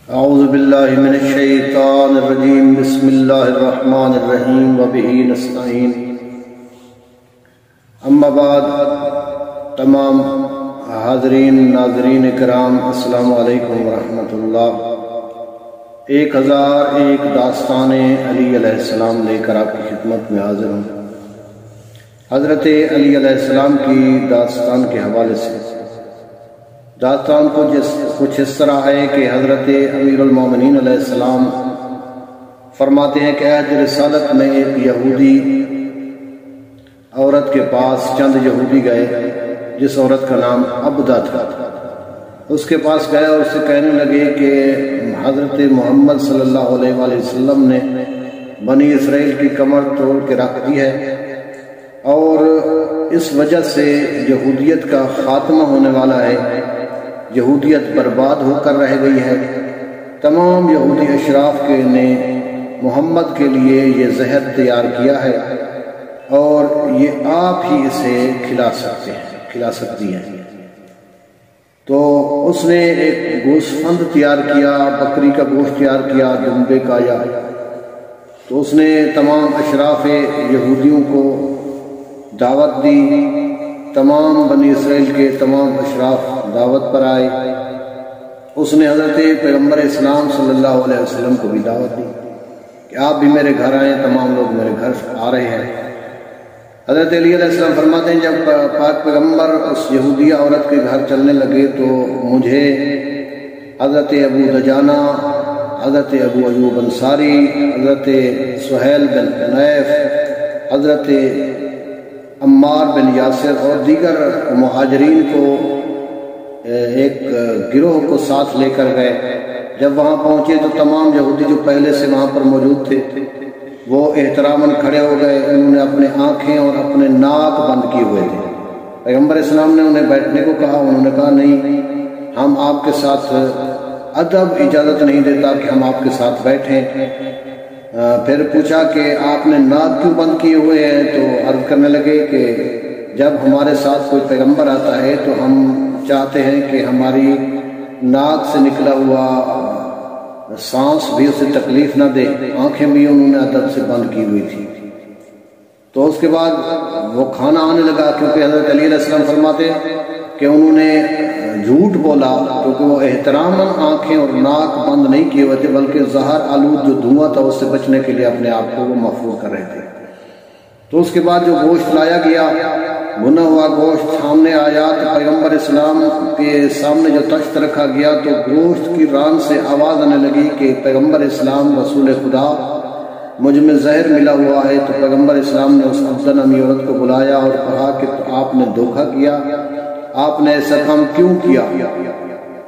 اعوذ باللہ من الشیطان الرجیم بسم اللہ الرحمن الرحیم وبہ نستعین اما بعد تمام حاضرین ناظرین کرام السلام علیکم ورحمۃ اللہ۔ 1001 داستان علی علیہ السلام لے کر آپ کی خدمت میں حاضر ہوں۔ حضرت علی علیہ السلام کی داستان کے حوالے سے داستان کو کچھ اس طرح ہے کہ حضرت امیر المومنین علیہ السلام فرماتے ہیں کہ عہد رسالت میں ایک یہودی عورت کے پاس چند یہودی گئے جس عورت کا نام عبدہ تھا۔ اس کے پاس گئے اور اسے کہنے لگے کہ حضرت محمد صلی اللہ علیہ وآلہ وسلم نے بنی اسرائیل کی کمر توڑ کے رکھ دی ہے اور اس وجہ سے یہودیت کا خاتمہ ہونے والا ہے، یہودیت برباد ہو کر رہ گئی ہے۔ تمام یہودی اشراف نے محمد کے لیے یہ زہر تیار کیا ہے اور یہ آپ ہی اسے کھلا سکتی ہیں۔ تو اس نے ایک گوشت تیار کیا، بکری کا گوشت تیار کیا، دمبے کا یا تو اس نے تمام اشراف یہودیوں کو دعوت دی۔ تمام بنی اسرائیل کے تمام اشراف دعوت پر آئے۔ اس نے حضرت پیغمبر اسلام صلی اللہ علیہ وسلم کو بھی دعوت دی کہ آپ بھی میرے گھر آئیں۔ تمام لوگ میرے گھر آ رہے ہیں۔ حضرت علی علیہ السلام فرماتے ہیں جب پاک پیغمبر اس یہودیہ عورت کے گھر چلنے لگے تو مجھے حضرت ابو دجانہ، حضرت ابو ایوب انصاری، حضرت سہیل بن حنیف، حضرت عمار بن یاسر اور دیگر مہاجرین کو ایک گروہ کو ساتھ لے کر گئے۔ جب وہاں پہنچے تو تمام یہودی جو پہلے سے وہاں پر موجود تھے وہ احتراماً کھڑے ہو گئے۔ انہوں نے اپنے آنکھیں اور اپنے ناک بند کیے ہوئے تھے۔ پیغمبر اسلام نے انہیں بیٹھنے کو کہا، انہوں نے کہا نہیں، ہم آپ کے ساتھ ادب اجازت نہیں دیتا کہ ہم آپ کے ساتھ بیٹھیں۔ پھر پوچھا کہ آپ نے ناک کیوں بند کیے ہوئے ہیں؟ تو عرض کرنے لگے کہ جب ہمارے ساتھ کوئی پیغمبر آتا ہے تو ہم چاہتے ہیں کہ ہماری ناک سے نکلا ہوا سانس بھی اسے تکلیف نہ دے۔ آنکھیں بھی انہوں نے ادب سے بند کی ہوئی تھی۔ تو اس کے بعد وہ کھانا آنے لگا، کیونکہ حضرت علی علیہ السلام فرماتے ہیں کہ انہوں نے جھوٹ بولا کیونکہ وہ احتراماً آنکھیں اور ناک بند نہیں کیے ہوئے تھے، بلکہ زہر آلود جو دھواں تھا اس سے بچنے کے لیے اپنے آپ کو وہ محفوظ کر رہے تھے۔ تو اس کے بعد جو گوشت لایا گیا، بنا ہوا گوشت سامنے آیا تو پیغمبر اسلام کے سامنے جو تشت رکھا گیا تو گوشت کی ران سے آواز آنے لگی کہ پیغمبر اسلام رسول خدا، مجھ میں زہر ملا ہوا ہے۔ تو پیغمبر اسلام نے اس عبدہ نامی عورت کو بلایا اور کہا کہ آپ نے دھوکہ کیا، آپ نے ایسا کام کیوں کیا؟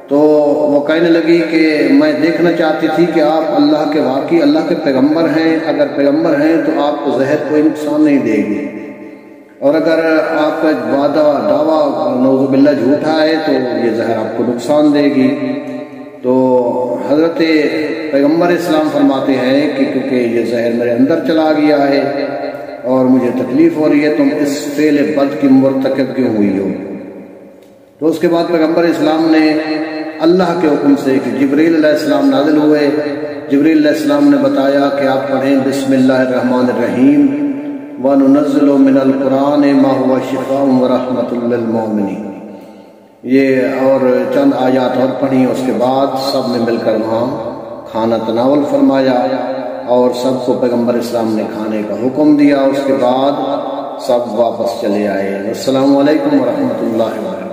تو وہ کہنے لگی کہ میں دیکھنا چاہتی تھی کہ آپ اللہ کے واقعی اللہ کے پیغمبر ہیں، اگر پیغمبر ہیں تو آپ کو زہر کوئی نقصان نہیں دے گی، اور اگر آپ کا دعویٰ نعوذ باللہ جھوٹا ہے تو یہ زہر آپ کو نقصان دے گی۔ تو حضرت پیغمبر اسلام فرماتے ہیں کہ کیونکہ یہ زہر میرے اندر چلا گیا ہے اور مجھے تکلیف ہو رہی ہے، تم اس فعل بد کی مرتکب کیوں ہوئی ہو؟ تو اس کے بعد پیغمبر اسلام نے اللہ کے حکم سے کہ جبریل علیہ السلام نازل ہوئے، جبریل علیہ السلام نے بتایا کہ آپ پڑھیں بسم اللہ الرحمن الرحیم وَنُنَزِّلُ مِنَ الْقُرْآنِ مَا هُوَ شِفَاءٌ وَرَحْمَةٌ لِّلْمُؤْمِنِينَ، یہ اور چند آیات اور پڑھی۔ اس کے بعد سب نے مل کر وہاں کھانا تناول فرمایا اور سب کو پیغمبر اسلام نے کھانے کا حکم دیا۔ اس کے بعد سب واپس چلے آئے۔ السلام علیکم ورحمۃ اللہ وبرکاتہ۔